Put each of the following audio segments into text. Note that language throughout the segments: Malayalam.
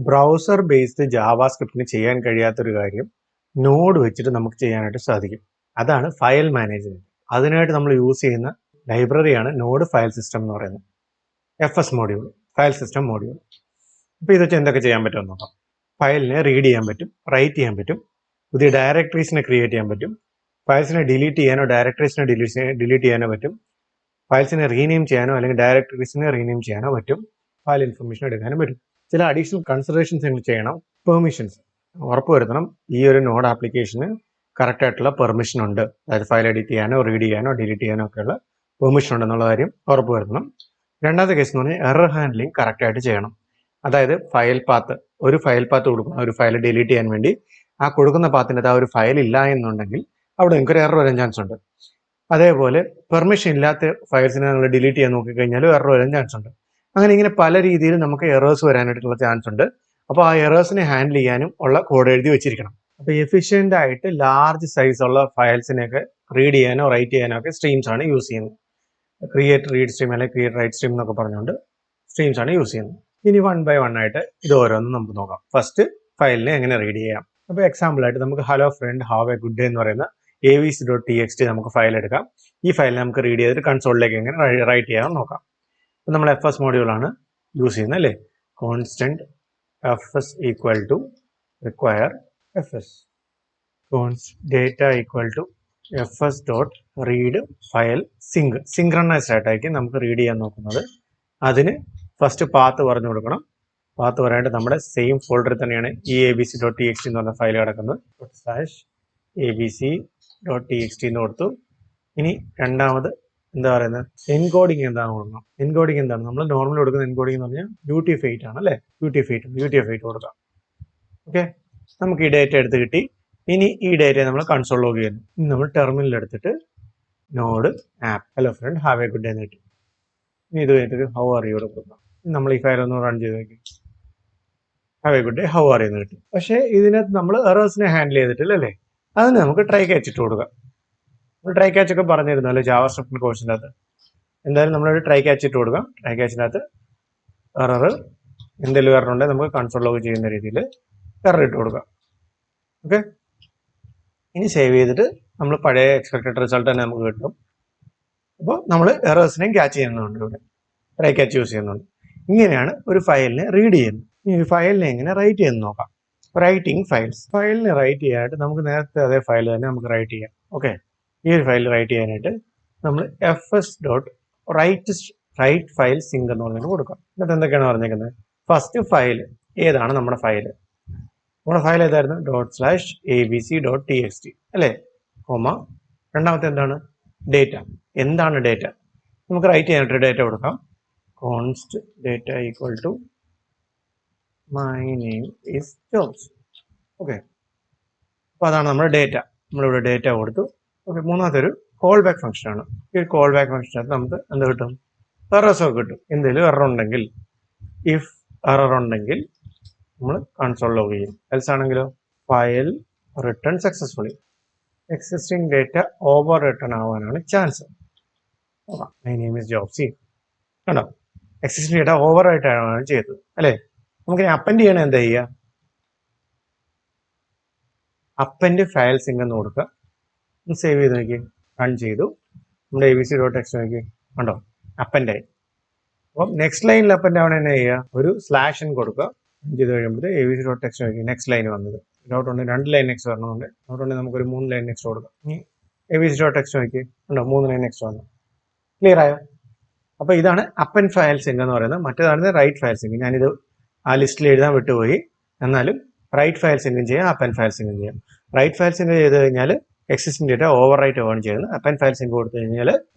ബ്രൗസർ ബേസ്ഡ് ജാവാസ്ക്രിപ്റ്റിന് ചെയ്യാൻ കഴിയാത്തൊരു കാര്യം നോഡ് വെച്ചിട്ട് നമുക്ക് ചെയ്യാനായിട്ട് സാധിക്കും. അതാണ് ഫയൽ മാനേജ്മെന്റ്. അതിനായിട്ട് നമ്മൾ യൂസ് ചെയ്യുന്ന ലൈബ്രറിയാണ് നോഡ് ഫയൽ സിസ്റ്റം എന്ന് പറയുന്നത്. FS module, file system module. അപ്പോൾ ഇത് വെച്ച് എന്തൊക്കെ ചെയ്യാൻ പറ്റുമെന്ന് നോക്കാം. ഫയലിനെ റീഡ് ചെയ്യാൻ പറ്റും, റൈറ്റ് ചെയ്യാൻ പറ്റും, പുതിയ ഡയറക്ടറീസിനെ ക്രിയേറ്റ് ചെയ്യാൻ പറ്റും, ഫയൽസിനെ ഡിലീറ്റ് ചെയ്യാനോ ഡയറക്ടറീസിനെ ഡിലീറ്റ് ചെയ്യാനോ പറ്റും, ഫയൽസിനെ റീനെയിം ചെയ്യാനോ അല്ലെങ്കിൽ ഡയറക്ടറീസിനെ റീനെയിം ചെയ്യാനോ പറ്റും, ഫയൽ ഇൻഫർമേഷൻ എടുക്കാനും പറ്റും. ചില അഡീഷണൽ കൺസിഡറേഷൻസ് നിങ്ങൾ ചെയ്യണം. പെർമിഷൻസ് ഉറപ്പുവരുത്തണം. ഈ ഒരു നോഡ് ആപ്ലിക്കേഷന് കറക്റ്റ് ആയിട്ടുള്ള പെർമിഷൻ ഉണ്ട്. അതായത് ഫയൽ എഡിറ്റ് ചെയ്യാനോ റീഡ് ചെയ്യാനോ ഡിലീറ്റ് ചെയ്യാനോ ഒക്കെയുള്ള പെർമിഷൻ ഉണ്ടെന്നുള്ള കാര്യം ഉറപ്പുവരുത്തണം. രണ്ടാമത്തെ കേസ് എന്ന് പറഞ്ഞാൽ എറർ ഹാൻഡ്ലിംഗ് കറക്റ്റ് ആയിട്ട് ചെയ്യണം. അതായത് ഫയൽ പാത്ത്, ഒരു ഫയൽ പാത്ത് കൊടുക്കണം ഒരു ഫയൽ ഡിലീറ്റ് ചെയ്യാൻ വേണ്ടി. ആ കൊടുക്കുന്ന പാത്തിൻ്റെ ആ ഒരു ഫയൽ ഇല്ല എന്നുണ്ടെങ്കിൽ അവിടെ നിങ്ങൾക്ക് ഒരു എറർ വരാൻ ചാൻസ് ഉണ്ട്. അതേപോലെ പെർമിഷൻ ഇല്ലാത്ത ഫയൽസിനെ നമ്മൾ ഡിലീറ്റ് ചെയ്യാൻ നോക്കിക്കഴിഞ്ഞാലും എറർ വരാൻ ചാൻസ് ഉണ്ട്. അങ്ങനെ ഇങ്ങനെ പല രീതിയിൽ നമുക്ക് എറേഴ്സ് വരാനായിട്ടുള്ള ചാൻസ് ഉണ്ട്. അപ്പോൾ ആ എറേഴ്സിനെ ഹാൻഡിൽ ചെയ്യാനും ഉള്ള കോഡ് എഴുതി വെച്ചിരിക്കണം. അപ്പോൾ എഫിഷ്യൻ്റ് ആയിട്ട് ലാർജ് സൈസ് ഉള്ള ഫയൽസിനെയൊക്കെ റീഡ് ചെയ്യാനോ റൈറ്റ് ചെയ്യാനോ ഒക്കെ സ്ട്രീംസ് ആണ് യൂസ് ചെയ്യുന്നത്. ക്രിയേറ്റ് റീഡ് സ്ട്രീം അല്ലെങ്കിൽ ക്രിയേറ്റ് റൈറ്റ് സ്ട്രീം എന്നൊക്കെ പറഞ്ഞുകൊണ്ട് സ്ട്രീംസ് ആണ് യൂസ് ചെയ്യുന്നത്. ഇനി 1 by 1 ആയിട്ട് ഇത് ഓരോന്നും നമുക്ക് നോക്കാം. ഫസ്റ്റ് ഫയലിനെ എങ്ങനെ റീഡ് ചെയ്യാം. അപ്പോൾ എക്സാമ്പിൾ ആയിട്ട് നമുക്ക് hello friend have A good day എന്ന് പറയുന്ന avc.txt നമുക്ക് ഫയൽ എടുക്കാം. ഈ ഫയലിനെ നമുക്ക് റീഡ് ചെയ്തിട്ട് കൺസോളിലേക്ക് എങ്ങനെ റൈറ്റ് ചെയ്യാൻ നോക്കാം. അപ്പോൾ നമ്മൾ FS മോഡ്യൂളാണ് യൂസ് ചെയ്യുന്നത് അല്ലേ. Constant FS equal to require FS data equal to FS dot read file synchronised ആയിട്ടായിരിക്കും നമുക്ക് റീഡ് ചെയ്യാൻ നോക്കുന്നത്. അതിന് ഫസ്റ്റ് പാത്ത് പറഞ്ഞു കൊടുക്കണം. പാത്ത് പറയാനായിട്ട് നമ്മുടെ സെയിം ഫോൾഡറിൽ തന്നെയാണ് ഈ abc.txt എന്ന് പറഞ്ഞ ഫയൽ കിടക്കുന്നത്. abc.txt എന്ന് കൊടുത്തു. ഇനി രണ്ടാമത് എന്താ പറയുന്നത്, എൻകോഡിങ് എന്താണ് കൊടുക്കണം. എൻകോഡിങ് എന്താണ്, നമ്മൾ നോർമൽ കൊടുക്കുന്ന എൻകോഡിങ് എന്ന് പറഞ്ഞാൽ UTF-8 ആണ് അല്ലേ. UTF-8 കൊടുക്കാം. ഓക്കെ, നമുക്ക് ഈ ഡേറ്റ എടുത്ത് കിട്ടി. ഇനി ഈ ഡേറ്റയെ നമ്മൾ കൺസോൾ ലോഗ് ചെയ്യുന്നു. ഇനി നമ്മൾ ടെർമിനൽ എടുത്തിട്ട് node app hello friend have A good day എന്ന് കിട്ടി. ഇനി ഇത് കഴിഞ്ഞിട്ട് ഹൗ ആർ യു കൊടുക്കാം. നമ്മൾ ഈ ഫയൽ ഒന്ന് റൺ ചെയ്ത് നോക്കി. Have A good day how are you എന്ന് കിട്ടി. പക്ഷേ ഇതിനകത്ത് നമ്മൾ എറേഴ്സിനെ ഹാൻഡിൽ ചെയ്തിട്ടില്ല അല്ലേ. അതിന് നമുക്ക് ട്രൈ ക്യാച്ച് ഇട്ട് കൊടുക്കാം. ട്രൈ ക്യാച്ച് ഒക്കെ പറഞ്ഞിരുന്നല്ലോ ജാവാസ്ക്രിപ്റ്റ് കോഴ്സിൻ്റെ അകത്ത്. എന്തായാലും നമ്മളൊരു ട്രൈ ക്യാച്ച് ഇട്ട് കൊടുക്കാം. ട്രൈ ക്യാച്ചിനകത്ത് എറർ എന്തെങ്കിലും എറർ ഉണ്ടെങ്കിൽ നമുക്ക് കൺസോൾ ലോഗ് ചെയ്യുന്ന രീതിയിൽ എറർ ഇട്ട് കൊടുക്കാം. ഓക്കെ, ഇനി സേവ് ചെയ്തിട്ട് നമ്മൾ പഴയ എക്സ്പെക്റ്റഡ് റിസൾട്ട് തന്നെ നമുക്ക് കിട്ടും. അപ്പോൾ നമ്മൾ എറേഴ്സിനെയും ക്യാച്ച് ചെയ്യുന്നുണ്ട്. ഇവിടെ ട്രൈ ക്യാച്ച് യൂസ് ചെയ്യുന്നുണ്ട്. ഇങ്ങനെയാണ് ഒരു ഫയലിനെ റീഡ് ചെയ്യുന്നത്. ഈ ഫയലിനെ എങ്ങനെ റൈറ്റ് ചെയ്യുന്നത് നോക്കാം. Writing files. ഫയലിനെ റൈറ്റ് ചെയ്യാനായിട്ട് നമുക്ക് നേരത്തെ അതേ ഫയൽ തന്നെ നമുക്ക് റൈറ്റ് ചെയ്യാം. ഓക്കെ, ഈ ഒരു ഫയൽ റൈറ്റ് ചെയ്യാനായിട്ട് നമ്മൾ FS dot write file sync എന്ന് പറഞ്ഞിട്ട് കൊടുക്കാം. എന്നിട്ട് എന്തൊക്കെയാണ് പറഞ്ഞേക്കുന്നത്, ഫസ്റ്റ് ഫയൽ ഏതാണ് നമ്മുടെ ഫയൽ. നമ്മുടെ ഫയൽ ഏതായിരുന്നു, ./abc.txt അല്ലേ, കോമ. രണ്ടാമത്തെ എന്താണ്, ഡേറ്റ. എന്താണ് ഡേറ്റ, നമുക്ക് റൈറ്റ് ചെയ്യാനായിട്ട് ഡേറ്റ കൊടുക്കാം. Const data equal to my name is Jobs. Okay, അപ്പോൾ അതാണ് നമ്മുടെ ഡേറ്റ. നമ്മളിവിടെ ഡേറ്റ കൊടുത്തു. ഓക്കെ, മൂന്നാമത്തെ ഒരു കോൾ ബാക്ക് ഫംഗ്ഷനാണ്. ഈ കോൾ ബാക്ക് ഫംഗ്ഷനകത്ത് നമുക്ക് എന്ത് കിട്ടും, എറേഴ്സ് ഒക്കെ കിട്ടും. എന്തെങ്കിലും എറർ ഉണ്ടെങ്കിൽ, ഇഫ് എറർ ഉണ്ടെങ്കിൽ നമ്മൾ കൺസോൾ ലോഗ് ചെയ്യും. എൽസ് ആണെങ്കിലോ file written successfully. Existing data overwritten ആവാനാണ് chance. My name is Jobsy. കണ്ടോ, എക്സിസ്റ്റിംഗ് ഡേറ്റ ഓവർ ആയിട്ടാണ് ചെയ്തത് അല്ലേ. നമുക്കിനി അപ്പൻഡ് ചെയ്യണം. എന്താ ചെയ്യുക, അപ്പൻഡ് ഫയൽ സിങ്ക് എന്ന് കൊടുക്കുക. സേവ് ചെയ്ത് നോക്കി, റൺ ചെയ്തു. നമ്മുടെ abc.txt നോക്കി, കണ്ടോ അപ്പൻഡായി. അപ്പം നെക്സ്റ്റ് ലൈനിൽ അപ്പൻഡ് ആവണ തന്നെ ചെയ്യുക, ഒരു /n കൊടുക്കുക. ചെയ്ത് കഴിയുമ്പോൾ abc.txt നോക്കി നെക്സ്റ്റ് ലൈൻ വന്നത്. ഡൗട്ട് ഉണ്ട് 2 ലൈൻ നെക്സ്റ്റ് വരണമുണ്ട്. ഡൗട്ട് ഉണ്ടെങ്കിൽ നമുക്കൊരു 3 ലൈൻ നെക്സ്റ്റ് കൊടുക്കാം. ഇനി abc.txt നോക്കി, ഉണ്ടോ 3 ലൈൻ നെക്സ്റ്റ് വന്നു. ക്ലിയർ ആയോ. അപ്പോൾ ഇതാണ് അപ്പൻഡ് ഫയൽ സിങ്ക് എന്ന് പറയുന്നത്. മറ്റേതാണ് റൈറ്റ് ഫയൽ സിങ്ക്. ഞാനിത് ആ ലിസ്റ്റിൽ എഴുതാൻ വിട്ടുപോയി. എന്നാലും റൈറ്റ് ഫയൽ സിങ്കും ചെയ്യാം, അപ്പൻഡ് ഫയൽ സിങ്കും ചെയ്യാം. റൈറ്റ് ഫയൽ സിങ്ക് ചെയ്ത് കഴിഞ്ഞാൽ എക്സിസ്റ്റിംഗ് ഡേറ്റ ഓവർ റൈറ്റ് ആണ് ചെയ്യുന്നത്. അപ്പൻഡ് ഫയൽ സിങ്ക് കൊടുത്തു കഴിഞ്ഞാൽ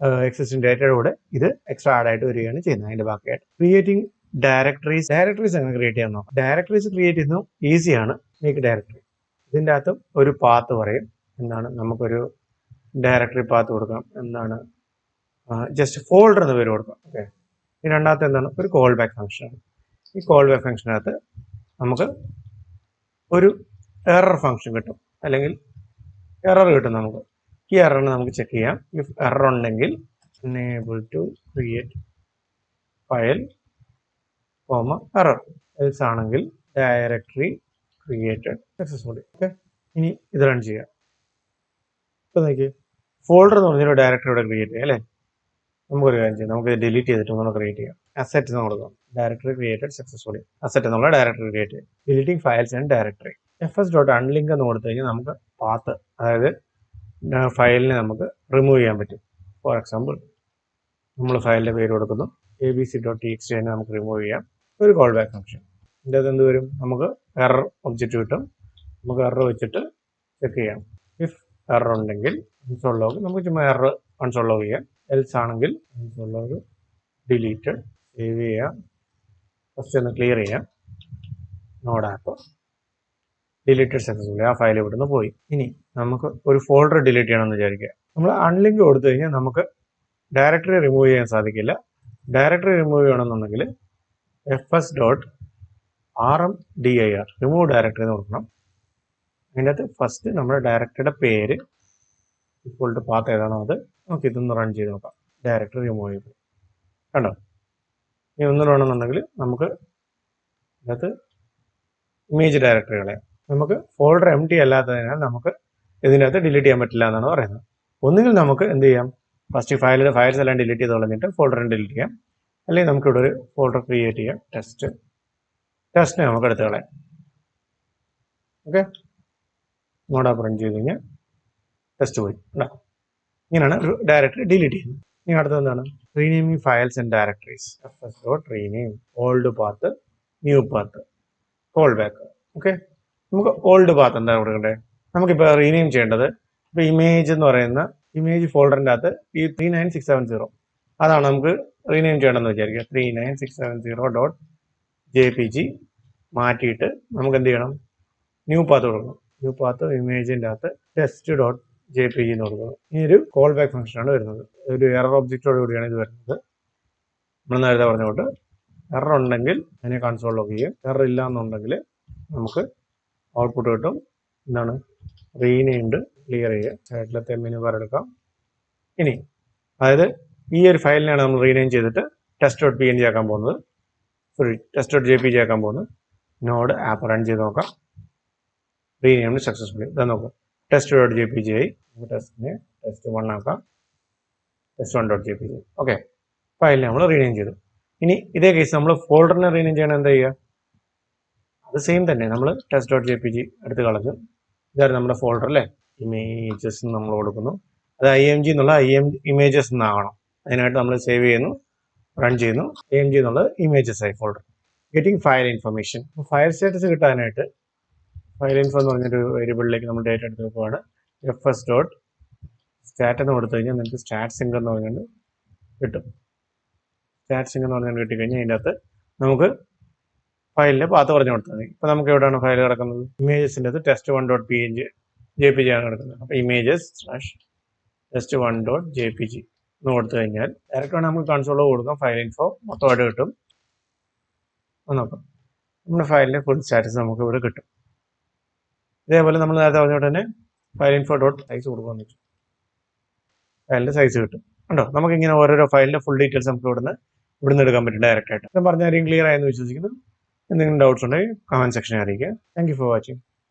എക്സിസ്റ്റിംഗ് ഡേറ്റയുടെ കൂടെ ഇത് എക്സ്ട്രാ ആഡ് ആയിട്ട് വരികയാണ് ചെയ്യുന്നത്. അതിന്റെ ബാക്കിയായിട്ട് ക്രിയേറ്റിംഗ് ഡയറക്ടറീസ് എങ്ങനെ ക്രിയേറ്റ് ചെയ്യാൻ നോക്കാം. ഡയറക്ടറീസ് ക്രിയേറ്റ് ചെയ്യുന്നത് ഈസിയാണ്. Make directory. ഇതിൻ്റെ അകത്തും ഒരു പാത്ത് പറയും. എന്താണ്, നമുക്കൊരു ഡയറക്ടറി പാത്ത് കൊടുക്കാം. എന്താണ്, ജസ്റ്റ് ഫോൾഡർ എന്ന് പേര് കൊടുക്കാം. ഓക്കെ, ഈ രണ്ടാമത്തെ എന്താണ്, ഒരു കോൾ ബാക്ക് ഫംഗ്ഷനാണ്. ഈ കോൾ ബാക്ക് ഫംഗ്ഷനകത്ത് നമുക്ക് ഒരു എറർ ഫംഗ്ഷൻ കിട്ടും, അല്ലെങ്കിൽ എറർ കിട്ടും നമുക്ക്. ഈ എററിന് നമുക്ക് ചെക്ക് ചെയ്യാം. ഇഫ് എറർ ഉണ്ടെങ്കിൽ enable to create file, error. Else ആണെങ്കിൽ ഡയറക്ടറി ക്രിയേറ്റഡ് സക്സസ്ഫുള്ളി. ഓക്കെ, ഇനി ഇത് റൺ ചെയ്യാം. ഇപ്പൊ നോക്കി, ഫോൾഡർ എന്ന് പറഞ്ഞൊരു ഡയറക്ടറി ഇവിടെ ക്രിയേറ്റ് ചെയ്യാം അല്ലേ. നമുക്കൊരു കാര്യം ചെയ്യാം, നമുക്ക് ഡിലീറ്റ് ചെയ്തിട്ട് ഒന്ന് ക്രിയേറ്റ് ചെയ്യാം. അസെറ്റ് എന്ന് കൊടുക്കാം, ഡയറക്ടറി ക്രിയേറ്റഡ് സക്സസ്ഫുള്ളി. അസെറ്റ് എന്നുള്ള ഡയറക്ടറി ക്രിയേറ്റ് ചെയ്യും. Deleting files and directory. fs.unlink എന്ന് കൊടുത്തു കഴിഞ്ഞാൽ നമുക്ക് പാത്ത്, അതായത് ഫയലിനെ നമുക്ക് റിമൂവ് ചെയ്യാൻ പറ്റും. ഫോർ എക്സാമ്പിൾ, നമ്മൾ ഫയലിന്റെ പേര് കൊടുക്കുന്നു abc.txt തന്നെ നമുക്ക് റിമൂവ് ചെയ്യാം. ഒരു കോൾ ബാക്ക് ഫംഗ്ഷൻ. ഇതിൻ്റെ അത് എന്ത് വരും, നമുക്ക് എറർ ഒബ്ജക്റ്റ് കിട്ടും. നമുക്ക് എറർ വെച്ചിട്ട് ചെക്ക് ചെയ്യാം. ഇഫ് എറർ ഉണ്ടെങ്കിൽ കൺസോൾ ലോഗ്, നമുക്ക് ചുമ്മാ എറർ കൺസോൾ ലോഗ് ചെയ്യാം. എൽസ് ആണെങ്കിൽ കൺസോൾ ലോഗ് ഡിലീറ്റഡ്, സേവ് ചെയ്യാം. ഫസ്റ്റ് ഒന്ന് ക്ലിയർ ചെയ്യാം. നോഡ് ആപ്പ് ഡിലീറ്റഡ് സക്സസ്ഫുള്ളി, ആ ഫയൽ ഇവിടുന്ന് പോയി. ഇനി നമുക്ക് ഒരു ഫോൾഡർ ഡിലീറ്റ് ചെയ്യണമെന്ന് വിചാരിക്കുക. നമ്മൾ അൺലിങ്ക് കൊടുത്തു കഴിഞ്ഞാൽ നമുക്ക് ഡയറക്ടറി റിമൂവ് ചെയ്യാൻ സാധിക്കില്ല. ഡയറക്ടറി റിമൂവ് ചെയ്യണമെന്നുണ്ടെങ്കിൽ fs.rmdir റിമൂവ് ഡയറക്ടറി എന്ന് കൊടുക്കണം. അതിൻ്റെ അകത്ത് ഫസ്റ്റ് നമ്മുടെ ഡയറക്ടറിയുടെ പേര്, ഡിഫോൾട്ട് പാത്ത് ഏതാണോ അത്. നമുക്ക് ഇതൊന്ന് റൺ ചെയ്ത് നോക്കാം. ഡയറക്ടറി റിമൂവ് ചെയ്തു കണ്ടോ. ഇനി ഒന്നും വേണമെന്നുണ്ടെങ്കിൽ നമുക്ക് ഇതിനകത്ത് ഇമേജ് ഡയറക്ടറികളെ, നമുക്ക് ഫോൾഡർ empty അല്ലാത്തതിനാൽ നമുക്ക് ഇതിനകത്ത് ഡിലീറ്റ് ചെയ്യാൻ പറ്റില്ല എന്നാണ് പറയുന്നത്. ഒന്നുകിൽ നമുക്ക് എന്ത് ചെയ്യാം, ഫസ്റ്റ് ഫയൽസ് എല്ലാം ഡിലീറ്റ് ചെയ്ത് കളഞ്ഞിട്ട് ഫോൾഡറിനെ ഡിലീറ്റ് ചെയ്യാം. അല്ലെങ്കിൽ നമുക്ക് ഇവിടെ ഒരു ഫോൾഡർ ക്രിയേറ്റ് ചെയ്യാം, ടെസ്റ്റിനെ നമുക്ക് എടുത്ത് കളയാം. ഓക്കെ, നോഡ് ആപ്പ് റൺ ചെയ്ത് കഴിഞ്ഞാൽ ടെസ്റ്റ് പോയി. ഇങ്ങനെയാണ് ഡയറക്ടറി ഡിലീറ്റ് ചെയ്യുന്നത്. ഇനി അടുത്തത് എന്താണ്, renaming files and directories. fs.rename old path, new path, callback. Okay, നമുക്ക് ഓൾഡ് പാത്ത് എന്താ കൊടുക്കണ്ടേ, നമുക്കിപ്പോൾ റീനെയിം ചെയ്യേണ്ടത്, ഇപ്പോൾ ഇമേജ് എന്ന് പറയുന്ന ഇമേജ് ഫോൾഡറിൻ്റെ അകത്ത് ഈ 39670 അതാണ് നമുക്ക് റീനെയിം ചെയ്യണമെന്ന് വിചാരിക്കുക. 39670.jpg മാറ്റിയിട്ട് നമുക്ക് എന്ത് ചെയ്യണം, ന്യൂ പാത്ത് കൊടുക്കണം. ന്യൂ പാത്ത് ഇമേജിൻ്റെ അകത്ത് test.jpg എന്ന് കൊടുക്കുന്നത്. ഈ ഒരു കോൾ ബാക്ക് ഫംഗ്ഷനാണ് വരുന്നത്. ഒരു എറർ ഒബ്ജക്റ്റോട് കൂടിയാണ് ഇത് വരുന്നത്. നമ്മൾ നേരത്തെ പറഞ്ഞുകൊണ്ട് എറർ ഉണ്ടെങ്കിൽ അതിനെ കൺസോൾ ലോഗ് ചെയ്യും. എറർ ഇല്ല എന്നുണ്ടെങ്കിൽ നമുക്ക് ഔട്ട്പുട്ട് കിട്ടും. എന്താണ്, റീനെയിംഡ് ക്ലിയർ ചെയ്യുക. സൈഡിലത്തെ മെനു ബാർ എടുക്കാം. ഇനി അതായത് ഈ ഒരു ഫയലിനാണ് നമ്മൾ റീനെയിം ചെയ്തിട്ട് test.png ആക്കാൻ പോകുന്നത്, test.jpg ആക്കാൻ പോകുന്നത്. നോഡ് ആപ്പ് റൺ ചെയ്ത് നോക്കാം. Renamed successfully. ഇതാ നോക്കാം, test.jpg ആയി. നമുക്ക് ടെസ്റ്റിനെ test1 ആക്കാം, test1.jpg. ഓക്കെ, ഫയലിനെ നമ്മൾ റീനെയിം ചെയ്തു. ഇനി ഇതേ കേസ് നമ്മൾ ഫോൾഡറിനെ റീനെയിം ചെയ്യണം, എന്താ ചെയ്യുക, അത് സെയിം തന്നെ. നമ്മൾ test.jpg എടുത്ത് കളഞ്ഞു. ഇതായിരുന്നു നമ്മുടെ ഫോൾഡർ അല്ലേ, ഇമേജസ് നമ്മൾ കൊടുക്കുന്നു. അത് img എന്നുള്ള ഇമേജസ് എന്നാകണം. അതിനായിട്ട് നമ്മൾ സേവ് ചെയ്യുന്നു, റൺ ചെയ്യുന്നു. img എന്നുള്ളത് ഇമേജസ് ആയി folder. Getting file information. File status കിട്ടാനായിട്ട് ഫയൽ ഇൻഫോ എന്ന് പറഞ്ഞൊരു വേരിയബിളിലേക്ക് നമ്മൾ ഡേറ്റ എടുത്ത് വെക്കുകയാണ്. fs.stat എന്ന് കൊടുത്തു കഴിഞ്ഞാൽ നിങ്ങൾക്ക് സ്റ്റാറ്റ് സിങ്ക് എന്ന് പറഞ്ഞുകൊണ്ട് കിട്ടും. സ്റ്റാറ്റ് സിങ്ക് എന്ന് പറഞ്ഞുകൊണ്ട് കിട്ടിക്കഴിഞ്ഞാൽ അതിൻ്റെ അകത്ത് നമുക്ക് ഫയലിൻ്റെ പാത്ത് പറഞ്ഞു കൊടുത്താൽ മതി. ഇപ്പോൾ നമുക്ക് എവിടെയാണ് ഫയൽ കിടക്കുന്നത്, ഇമേജസിൻ്റെ അകത്ത് test1.jpg ആണ് കിടക്കുന്നത്. അപ്പോൾ images/test1.jpg എന്ന് കൊടുത്തു കഴിഞ്ഞാൽ ഡയറക്റ്റ് വേണം നമുക്ക് കൺസോൾ കൊടുക്കാം. ഫയൽ ഇൻഫോ മൊത്തമായിട്ട് കിട്ടും. നോക്കാം, നമ്മുടെ ഫയലിൻ്റെ ഫുൾ സ്റ്റാറ്റസ് നമുക്ക് ഇവിടെ കിട്ടും. ഇതേപോലെ നമ്മൾ നേരത്തെ പറഞ്ഞുകൊണ്ട് തന്നെ ഫയൽ ഇൻഫോ ഡോട്ട് സൈസ് കൊടുക്കാമെന്ന് വെച്ചു, ഫയലിൻ്റെ സൈസ് കിട്ടും. കണ്ടോ, നമുക്കിങ്ങനെ ഓരോരോ ഫയലിൻ്റെ ഫുൾ ഡീറ്റെയിൽസ് നമുക്ക് ഇവിടുന്ന് എടുക്കാൻ പറ്റും ഡയറക്റ്റ് ആയിട്ട്. ഞാൻ പറഞ്ഞ കാര്യം ക്ലിയർ ആയെന്ന് വിശ്വസിക്കുന്നു. എന്തെങ്കിലും ഡൗട്ട്സ് ഉണ്ടെങ്കിൽ കമന്റ് സെക്ഷനിൽ അറിയിക്കുക. Thank you for watching.